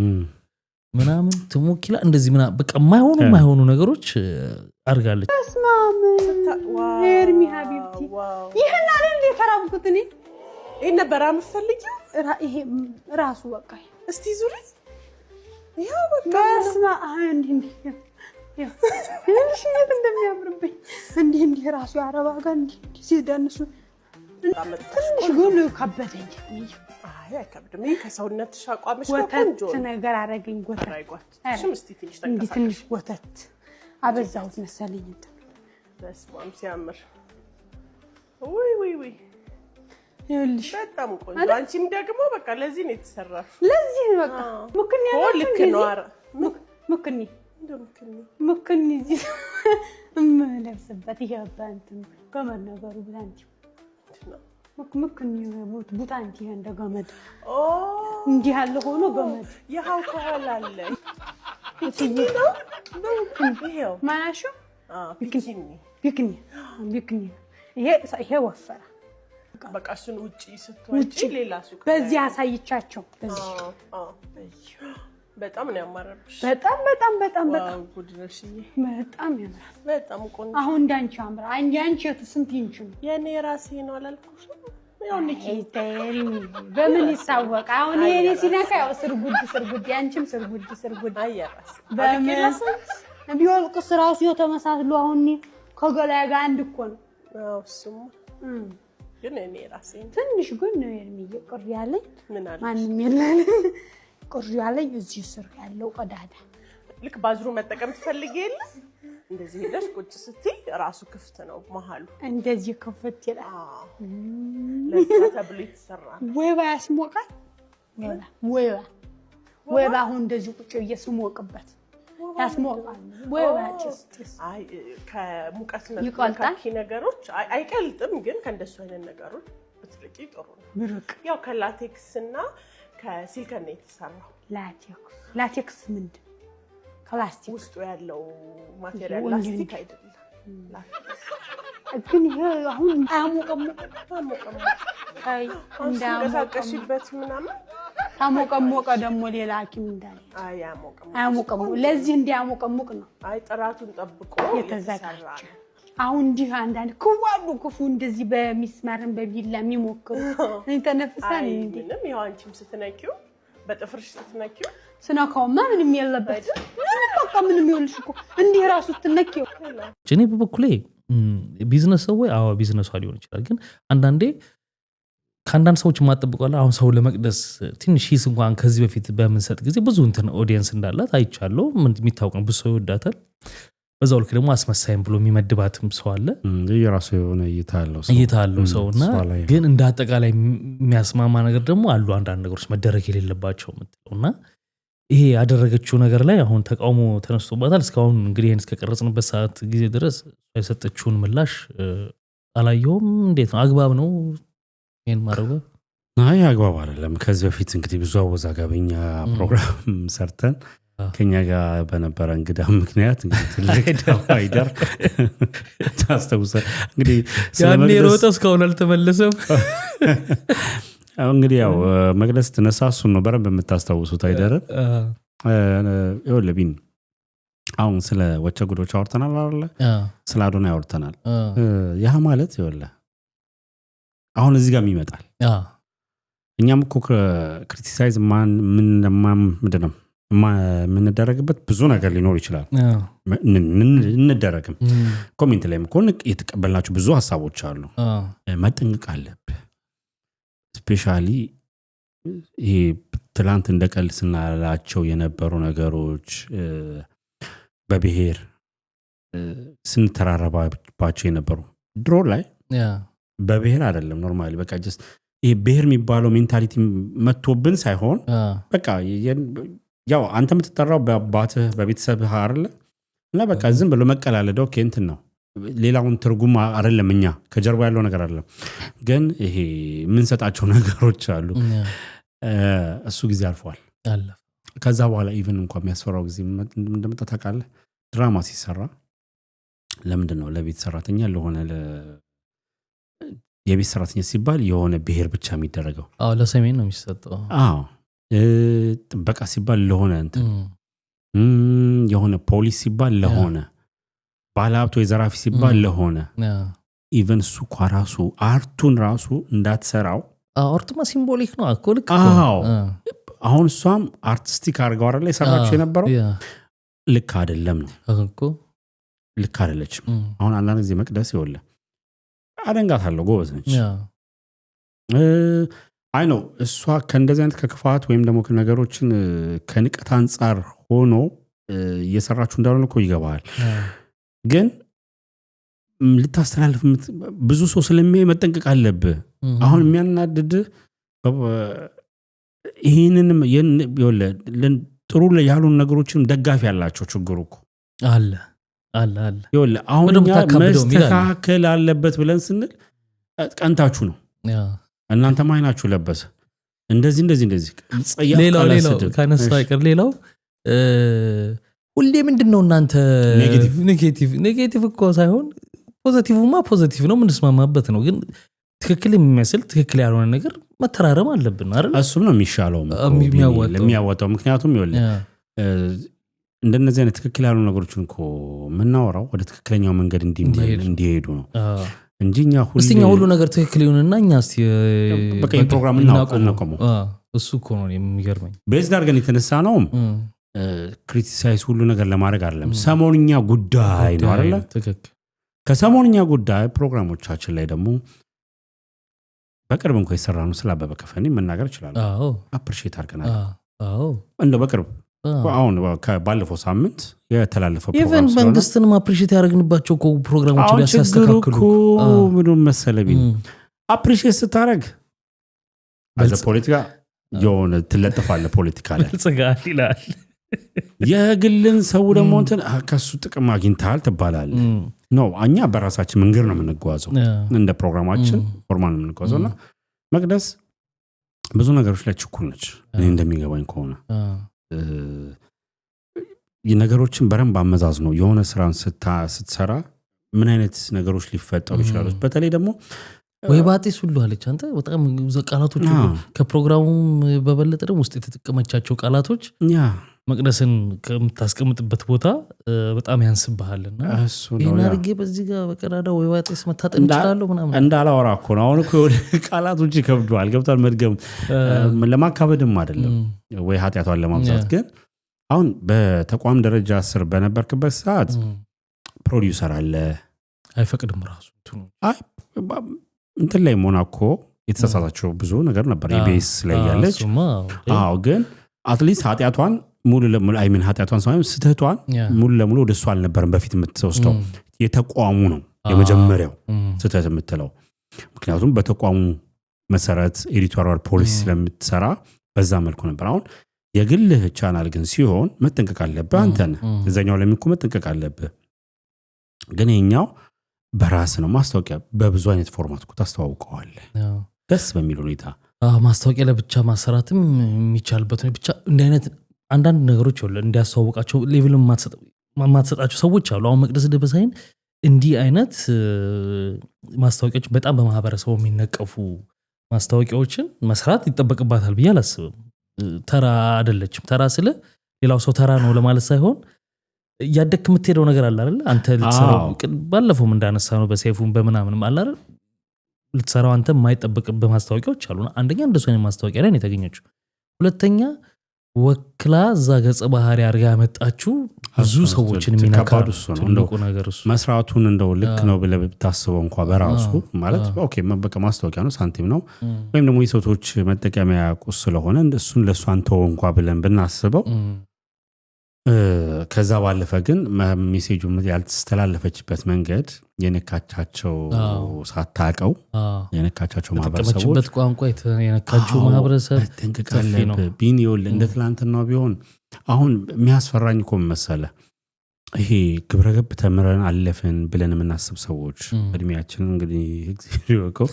ምናምን ትሞክላ እንደዚህ ምናምን በቃ የማይሆኑ ነገሮች አርጋለች ተስማም ኤርሚ ሀቢብቲ ይሄን አይደል ለተራብኩት እኔ ነበር አምፈልጊው ይሄ ራሱ በቃ እስቲ ዙሪ ይሄው በቃ ተስማ እንዴ ያው እንዴት እንደሚያምርብኝ እንዴ ራሱ ያረባ ጋር እንዴ ሲደንሱ ትንሽ ግን ከበደኝ አይ አይከብድም ከሰውነትሽ አቋምሽ ቆንጆ ነገር አረገኝ ትንሽ ወተት አበዛሁት መሰለኝ በስማም ሲያምር ወይ ይልሽ በጣም ቆንጆ አንቺም ደግሞ በቃ ለዚህ ነው የተሰራሽ ለዚህ በቃ ሙክኒ ለብስበት ይገባንት ከመነገሩ ብላንቺ ሙክኒ ቡታንቲ እንደ ገመድ እንዲህ ያለ ሆኖ ገመድ ያው ካላለ ይሄው ማናሹ ቢክኒ ይሄ ወፈራ በቃ እሱን ውጪ ስትወጪ ሌላ ሱቅ በዚህ አሳይቻቸው በዚህ በጣም ነው ያማረብሽ በጣም ጉድነሽዬ በጣም ያምራል በጣም ቆንጆ አሁን እንዳንቺ አምራ አንቺ ስንት ኢንች ነው የኔ ራሴ ነው አላልኩሽ ያው ነኝ በምን ይሳወቅ አሁን የኔ ሲነካ ያው ስርጉድ ያንቺም ስርጉድ አያራስ በመስ ቢወልቅስ ራሱ የተመሳስሉ አሁን ከገላያ ጋር አንድ እኮ ነው አው እሱም ግን እኔ ራሴ ትንሽ ግን ነው የሚቆር ያለኝ ማንንም የለም ቆር ያለኝ እዚህ ስር ያለው ቀዳዳ ልክ ባዝሩ መጠቀም ትፈልጊ የለ እንደዚህ ሄደሽ ቁጭ ስትይ ራሱ ክፍት ነው መሃሉ እንደዚህ ክፍት ይላል ለዛ ተብሎ ይተሰራል ወይባ ያስሞቃል ወይባ አሁን እንደዚህ ቁጭ እየስሞቅበት ያስሞቃል ወይባ ጭስ አይ ከሙቀት ነካኪ ነገሮች አይቀልጥም ግን ከእንደሱ አይነት ነገሮች ብትርቂ ጥሩ ነው ያው ከላቴክስ እና ከሲሊከን ነው የተሰራው ላቴክስ ምንድን ፕላስቲክ ውስጡ ያለው ማቴሪያል ላስቲክ አይደለም ግን ይሄ አሁን አሞቀም አይ እንዳሞቀሽበት ምናምን አሞቀሞቀ ደግሞ ሌላ ሐኪም እንዳለ አይ አሞቀም ለዚህ እንዲያሞቀሙቅ ነው አይ ጥራቱን ጠብቆ የተዘጋጀ አሁን እንዲህ አንዳንድ ክፉ እንደዚህ በሚስማርን በቢላ የሚሞክሩ እንተነፍሳን እንዴ ምንም ያው አንቺም ስትነኪው በጥፍርሽ ስትነኪው ስናካውማ ምንም የለበት በቃ ምንም ይወልሽ እኮ እንዲህ ራሱ ስትነኪው ጀኔ በበኩሌ ቢዝነስ ወይ አዎ ቢዝነስ ሊሆን ይችላል ግን አንዳንዴ ከአንዳንድ ሰዎች ማጠብቀዋል አሁን ሰው ለመቅደስ ትንሽ ሂስ እንኳን ከዚህ በፊት በመንሰጥ ጊዜ ብዙ እንትን ኦዲየንስ እንዳላት አይቻለሁ ምን የሚታወቅ ነው ብዙ ሰው ይወዳታል በዛው ልክ ደግሞ አስመሳይም ብሎ የሚመድባትም ሰው አለ የራሱ የሆነ እይታ አለው ሰውና ግን እንደ አጠቃላይ የሚያስማማ ነገር ደግሞ አሉ አንዳንድ ነገሮች መደረግ የሌለባቸው ምትለውና ይሄ ያደረገችው ነገር ላይ አሁን ተቃውሞ ተነስቶባታል እስካሁን እንግዲህ ይሄን እስከቀረጽንበት ሰዓት ጊዜ ድረስ የሰጠችውን ምላሽ አላየሁም እንዴት ነው አግባብ ነው ይሄን ማድረጉ አይ አግባብ አይደለም ከዚህ በፊት እንግዲህ ብዙ አወዛጋቢኛ ፕሮግራም ሰርተን ከኛ ጋር በነበረ እንግዳ ምክንያት እንግዲህ ትልቅ ዳይደር ታስተውሰ እንግዲህ ያኔ ሮጠ እስካሁን አልተመለሰም እንግዲህ ያው መቅደስ ተነሳሱን ነው በረም በመታስተውሱት አይደረ ይወለቢን አሁን ስለ ወቸ ጉዶች አውርተናል አይደለ ስለ አዶናይ አውርተናል ያ ማለት ይወለ አሁን እዚህ ጋር ይመጣል እኛም እኮ ክሪቲሳይዝ ምንድነው ምንደረግበት ብዙ ነገር ሊኖር ይችላል እንደረግም ኮሜንት ላይም ኮን የተቀበልናችሁ ብዙ ሐሳቦች አሉ መጠንቀቅ አለብህ ስፔሻሊ ይሄ ትላንት እንደቀልድ ስናላቸው የነበሩ ነገሮች በብሔር ስንተራረባቸው የነበሩ ድሮ ላይ በብሔር አይደለም ኖርማሊ በቃ ጀስት ይሄ ብሔር የሚባለው ሜንታሊቲ መጥቶብን ሳይሆን በቃ ያው አንተ የምትጠራው በአባትህ በቤተሰብህ አይደለ እና በቃ ዝም ብሎ መቀላለደው እንትን ነው ሌላውን ትርጉም አይደለም እኛ ከጀርባ ያለው ነገር አይደለም ግን ይሄ የምንሰጣቸው ነገሮች አሉ እሱ ጊዜ አልፏል ከዛ በኋላ ኢቭን እንኳን የሚያስፈራው ጊዜ እንደመጣ ታውቃለህ ድራማ ሲሰራ ለምንድን ነው ለቤት ሰራተኛ ለሆነ የቤት ሰራተኛ ሲባል የሆነ ብሔር ብቻ የሚደረገው ለሰሜን ነው የሚሰጠው ጥበቃ ሲባል ለሆነ እንትን የሆነ ፖሊስ ሲባል ለሆነ ባለሀብት ወይ ዘራፊ ሲባል ለሆነ ኢቨን እሱ እኮ ራሱ አርቱን ራሱ እንዳትሰራው አርቱማ ሲምቦሊክ ነው እኮ ልክ አሁን እሷም አርቲስቲክ አድርገው አይደል የሰራችው የነበረው ልክ አይደለም ነው እኮ ልክ አይደለችም አሁን አንዳንድ ጊዜ መቅደስ ይወለ አደንጋታለሁ ጎበዝ ነች አይ ነው እሷ ከእንደዚህ አይነት ከክፋት ወይም ደግሞ ነገሮችን ከንቀት አንጻር ሆኖ እየሰራችሁ እንዳልሆነ እኮ ይገባል ግን ልታስተላልፍ ብዙ ሰው ስለሚያይ መጠንቀቅ አለብህ አሁን የሚያናድድ ይሄንንም ጥሩ ያሉን ነገሮችንም ደጋፊ ያላቸው ችግሩ እኮ አለ ይወለ አሁን መስተካከል አለበት ብለን ስንል ቀንታችሁ ነው እናንተ ማይናችሁ ለበሰ እንደዚህ ሌላው ካነሳ አይቀር ሌላው ሁሌ ምንድነው እናንተ ኔጌቲቭ እኮ ሳይሆን ፖዚቲቭማ ፖዚቲቭ ነው ምንስማማበት ነው ግን ትክክል የሚመስል ትክክል ያልሆነ ነገር መተራረም አለብን አይደል እሱም ነው የሚሻለው የሚያወጣው ምክንያቱም ይወለ እንደነዚህ አይነት ትክክል ያልሆኑ ነገሮችን እኮ ምናወራው ወደ ትክክለኛው መንገድ እንዲሄዱ ነው እንጂኛ ሁሉ ነገር ትክክል ይሁንና እኛ እስቲ በቃ ፕሮግራም እናቆመው እሱ እኮ ነው የሚገርመኝ ቤዝ ዳርገን የተነሳ ነው ክሪቲሳይዝ ሁሉ ነገር ለማድረግ አይደለም ሰሞንኛ ጉዳይ ነው አይደል ትክክል ከሰሞንኛ ጉዳይ ፕሮግራሞቻችን ላይ ደግሞ በቅርብ እንኳን የሰራነው ስላበበ ከፈኒ መናገር ይችላል አፕሪሺየት አድርገናል እንደው በቅርብ አሁን ባለፈው ሳምንት የተላለፈው ፕሮግራም ኢቨን መንግስትን አፕሪሺየት ያደረግንባቸው ፕሮግራሞች ሊያስተካክሉ ምንም መሰለኝ አፕሪሺየት ስታደርግ ፖለቲካ የሆነ ትለጥፋለህ ፖለቲካ ላይ ጽጋት ይላል የግልን ሰው ደግሞ እንትን ከሱ ጥቅም አግኝተሃል ትባላለህ ነው እኛ በራሳችን መንገድ ነው የምንጓዘው እንደ ፕሮግራማችን ፎርማል ነው የምንጓዘውና መቅደስ ብዙ ነገሮች ላይ ችኩል ነች እኔ እንደሚገባኝ ከሆነ የነገሮችን በረም ባመዛዝ ነው የሆነ ስራን ስትሰራ ምን አይነት ነገሮች ሊፈጠሩ ይችላሉ በተለይ ደግሞ ወይ ባጤስ ሁሉ አለች አንተ በጣም ቃላቶች ከፕሮግራሙ በበለጠ ደግሞ ውስጥ የተጠቀመቻቸው ቃላቶች መቅደስን ከምታስቀምጥበት ቦታ በጣም ያንስብሃልና ይሄን አድርጌ በዚህ ጋር በቀዳዳ ወይ ባጤስ መታጠን ይችላል ምናምን እንዳላወራ እኮ ነው አሁን እኮ ቃላቶች ይከብዱሃል ገብቷል መድገም ለማካበድም አይደለም ወይ ኃጢያቷን ለማብዛት ግን አሁን በተቋም ደረጃ ስር በነበርክበት ሰዓት ፕሮዲዩሰር አለ አይፈቅድም ራሱ እንትን ላይ ሞናኮ የተሳሳታቸው ብዙ ነገር ነበር ኢቢኤስ ላይ ያለች ግን አትሊስት ኃጢያቷን ሙሉ ለሙሉ አይምን ኃጢያቷን ሳይሆን ስተቷን ሙሉ ለሙሉ ወደሱ አልነበረም በፊት የምትወስደው የተቋሙ ነው የመጀመሪያው ስተት የምትለው ምክንያቱም በተቋሙ መሰረት ኤዲቶሪያል ፖሊሲ ስለምትሰራ በዛ መልኩ ነበር አሁን የግልህ ቻናል ግን ሲሆን መጠንቀቅ አለብህ አንተን እዛኛው ለሚኩ መጠንቀቅ አለብህ ግን ይሄኛው በራስ ነው ማስታወቂያ በብዙ አይነት ፎርማት እኮ ታስተዋውቀዋለህ ደስ በሚል ሁኔታ ማስታወቂያ ለብቻ ማሰራትም የሚቻልበት ነው ብቻ እንደ አይነት አንዳንድ ነገሮች ወለ እንዲያስተዋውቃቸው ሌቭልም ማትሰጣቸው ሰዎች አሉ አሁን መቅደስ ደበሳይን እንዲህ አይነት ማስታወቂያዎች በጣም በማህበረሰቡ የሚነቀፉ ማስታወቂያዎችን መስራት ይጠበቅባታል ብዬ አላስብም ተራ አይደለችም ተራ ስለ ሌላው ሰው ተራ ነው ለማለት ሳይሆን ያደክ የምትሄደው ነገር አለ አይደል አንተ ልትሰራው ባለፈውም እንዳነሳ ነው በሰይፉም በመናምንም አለ አይደል ልትሰራው አንተ የማይጠበቅብህ ማስታወቂያዎች አሉና አንደኛ እንደሱ አይነት ማስታወቂያ ላይ ነው የተገኘችው ሁለተኛ ወክላ እዛ ገጸ ባህሪ አድርጋ ያመጣችሁ ብዙ ሰዎችን የሚነካው ትልቁ ነገር እሱ መስራቱን እንደው ልክ ነው ብለህ ብታስበው እንኳን በራሱ ማለት ኦኬ በቃ ማስታወቂያ ነው ሳንቲም ነው ወይም ደግሞ የሰዎች መጠቀሚያ ቁስ ስለሆነ እሱን ለሱ አንተው እንኳን ብለን ብናስበው ከዛ ባለፈ ግን ሜሴጁ ያልተስተላለፈችበት መንገድ የነካቻቸው ሳታቀው የነካቻቸው ማህበረሰቦች ቋንቋ የነካቸው ማህበረሰብ ተንቀቀለ ቢኒዮል እንደ ትላንትናው ቢሆን አሁን የሚያስፈራኝ እኮ መሰለ ይሄ ግብረገብ ተምረን አለፈን ብለን የምናስብ ሰዎች እድሜያችን እንግዲህ እግዚአብሔር ይወቀው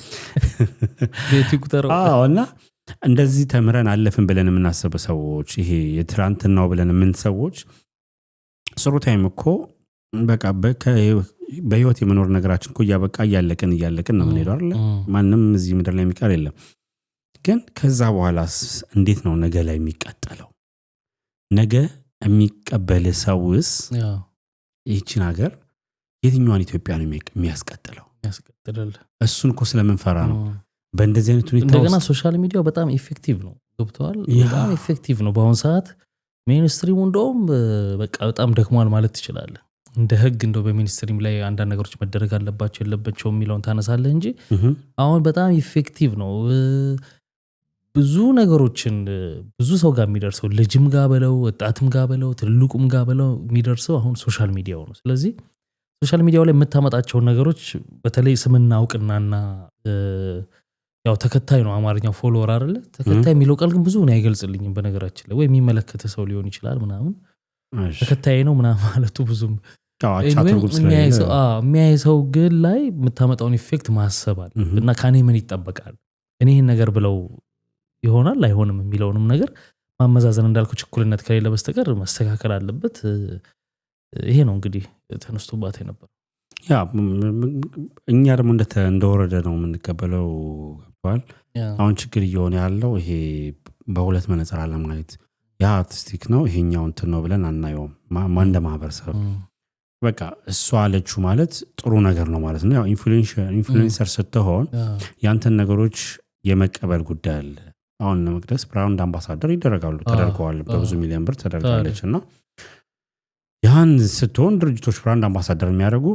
ቤት ይቁጠረው እና እንደዚህ ተምረን አለፈን ብለን የምናስብ ሰዎች ይሄ የትላንትናው ብለን ምን ሰዎች ስሩ ታይም እኮ በቃ በህይወት የመኖር ነገራችን እኮ ያበቃ ያለቀን ነው የምንሄደው አይደል ማንንም እዚህ ምድር ላይ የሚቀር የለም ግን ከዛ በኋላስ እንዴት ነው ነገ ላይ የሚቀጥለው ነገ የሚቀበል ሰውስ ይህችን ሀገር የትኛዋን ኢትዮጵያ ነው የሚያስቀጥለው እሱን እኮ ስለምንፈራ ነው በእንደዚህ አይነት ሁኔታ እንደገና ሶሻል ሚዲያው በጣም ኢፌክቲቭ ነው ገብቷል በጣም ኢፌክቲቭ ነው በአሁን ሰዓት ሚኒስትሪው እንደውም በቃ በጣም ደክሟል ማለት ትችላለህ እንደ ህግ እንደው በሚኒስትሪም ላይ አንዳንድ ነገሮች መደረግ አለባቸው የለባቸው የሚለውን ታነሳለህ እንጂ አሁን በጣም ኢፌክቲቭ ነው ብዙ ነገሮችን ብዙ ሰው ጋር የሚደርሰው ልጅም ጋር በለው ወጣትም ጋር በለው ትልቁም ጋር በለው የሚደርሰው አሁን ሶሻል ሚዲያው ነው ስለዚህ ሶሻል ሚዲያው ላይ የምታመጣቸው ነገሮች በተለይ ስምና አውቅናና ያው ተከታይ ነው አማርኛው ፎሎወር አይደለ ተከታይ የሚለው ቃል ግን ብዙ ነው አይገልጽልኝም በነገራችን ላይ ወይ የሚመለከተ ሰው ሊሆን ይችላል ምናምን ተከታይ ነው ምናምን ማለቱ ብዙም የሚያይሰው ግን ላይ የምታመጣውን ኢፌክት ማሰባል እና ካኔ ምን ይጠበቃል እኔ ይህን ነገር ብለው ይሆናል አይሆንም የሚለውንም ነገር ማመዛዘን እንዳልኩ ችኩልነት ከሌለ በስተቀር መስተካከል አለበት ይሄ ነው እንግዲህ ተነስቶባት ነበር ያ እኛ ደግሞ እንደወረደ ነው የምንቀበለው ገብቷል አሁን ችግር እየሆነ ያለው ይሄ በሁለት መነጽር አለ ማለት ያ አርቲስቲክ ነው ይሄኛው እንትን ነው ብለን አናየውም ማንደ ማህበረሰብ በቃ እሷ አለችው ማለት ጥሩ ነገር ነው ማለት ነው ያው ኢንፍሉዌንሰር ስትሆን ያንተን ነገሮች የመቀበል ጉዳይ አለ አሁን ለመቅደስ ብራውንድ አምባሳደር ይደረጋሉ ተደርገዋል በብዙ ሚሊዮን ብር ተደርጋለችና ያን ስትሆን ድርጅቶች ብራንድ አምባሳደር የሚያደርጉ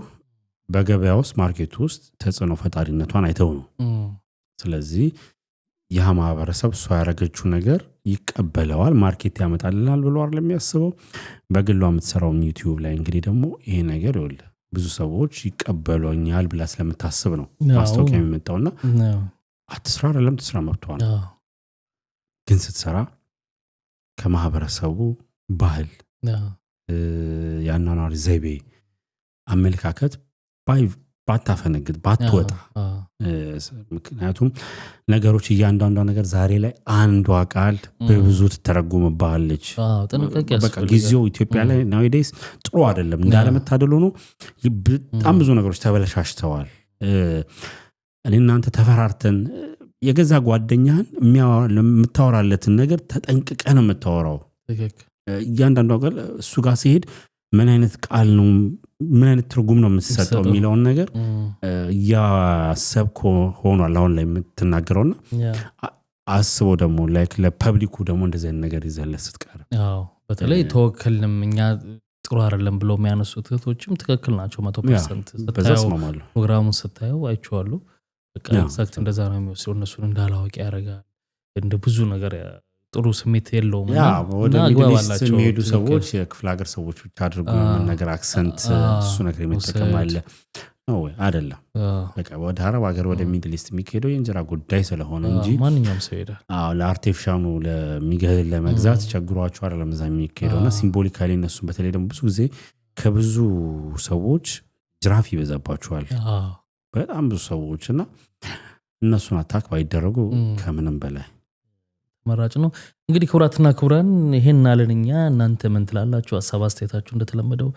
በገበያ ውስጥ ማርኬት ውስጥ ተጽዕኖ ፈጣሪነቷን አይተው ነው ስለዚህ ያ ማህበረሰብ እሷ ያደረገችው ነገር ይቀበለዋል ማርኬት ያመጣልናል ብሎ አይደል የሚያስበው በግሏ የምትሰራው ዩቲዩብ ላይ እንግዲህ ደግሞ ይሄ ነገር ይወልድ ብዙ ሰዎች ይቀበሉኛል ብላ ስለምታስብ ነው ማስታወቂያ የሚመጣውና አትስራ አይደለም ትስራ መብቷል ግን ስትሰራ ከማህበረሰቡ ባህል ያናናሪ ዘይቤ አመለካከት ባታፈነግጥ ባትወጣ ምክንያቱም ነገሮች እያንዳንዱ ነገር ዛሬ ላይ አንዷ ቃል በብዙ ተተረጉምባለች በቃ ጊዜው ኢትዮጵያ ላይ nowadays ጥሩ አይደለም እንዳለመታደሉ ነው በጣም ብዙ ነገሮች ተበላሽተዋል እኔ እናንተ ተፈራርተን የገዛ ጓደኛን የምታወራለትን ነገር ተጠንቅቀህ ነው የምታወራው እያንዳንዱ ቃል እሱ ጋር ሲሄድ ምን አይነት ቃል ነው ምን አይነት ትርጉም ነው የምትሰጠው የሚለውን ነገር ያሰብኮ ሆኗል አሁን ላይ የምትናገረውና አስበው ደግሞ ላይክ ለፐብሊኩ ደግሞ እንደዚህ አይነት ነገር ይዘለስ ስትቀር አዎ በተለይ ተወከልንም እኛ ጥሩ አይደለም ብለው የሚያነሱት እህቶችም ትክክል ናቸው 100% በዛስማማለሁ ፕሮግራሙን ስታየው አይቼዋለሁ በቃ ኤግዛክት እንደዛ ነው የሚወስደው እነሱን እንዳላዋቂ ያደርጋል እንደ ብዙ ነገር ጥሩ ስሜት የለውም ያ ወደ ሚድሊስት የሚሄዱ ሰዎች የክፍለ ሀገር ሰዎች ብቻ አድርጉ ነገር አክሰንት እሱ ነገር የሚጠቀም አለ ነው አይደለም በቃ ወደ አረብ ሀገር ወደ ሚድሊስት የሚሄደው የእንጀራ ጉዳይ ስለሆነ እንጂ ማንኛውም ሰው ይሄዳል አዎ ለአርቲፊሻሉ ለመግዛት ቸግሯቸው አይደለም እዛ የሚሄደውና ሲምቦሊካሊ እነሱ በተለይ ደግሞ ብዙ ጊዜ ከብዙ ሰዎች ጅራፍ ይበዛባቸዋል በጣም ብዙ ሰዎችና እነሱን አታክ ባይደረጉ ከምንም በላይ ተመራጭ ነው እንግዲህ ክቡራትና ክቡራን ይሄን አለንኛ እናንተ ምን ትላላችሁ ሐሳብ አስተያየታችሁ እንደተለመደው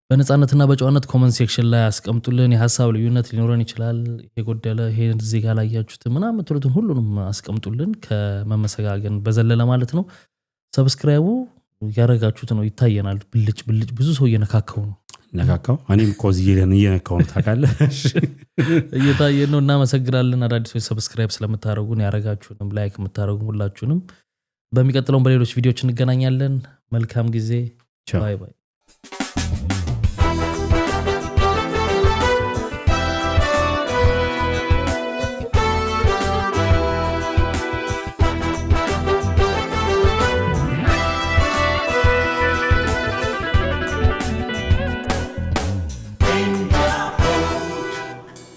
በነጻነትና በጨዋነት ኮሜንት ሴክሽን ላይ አስቀምጡልን የሐሳብ ልዩነት ሊኖረን ይችላል የጎደለ ይሄ እዚህ ጋር ላያችሁት ምናምን ትሉትን ሁሉንም አስቀምጡልን ከመመሰጋገን በዘለለ ማለት ነው ሰብስክራይቡ ያረጋችሁት ነው ይታየናል ብልጭ ብዙ ሰው እየነካካው ነው ነካካው እኔም ኮዝ እየነካው ታውቃለህ እየታየ ነው እናመሰግናለን አዳዲሶች ሰብስክራይብ ስለምታረጉን ያረጋችሁንም ላይክ የምታረጉ ሁላችሁንም በሚቀጥለው በሌሎች ቪዲዮዎች እንገናኛለን መልካም ጊዜ ባይ ባይ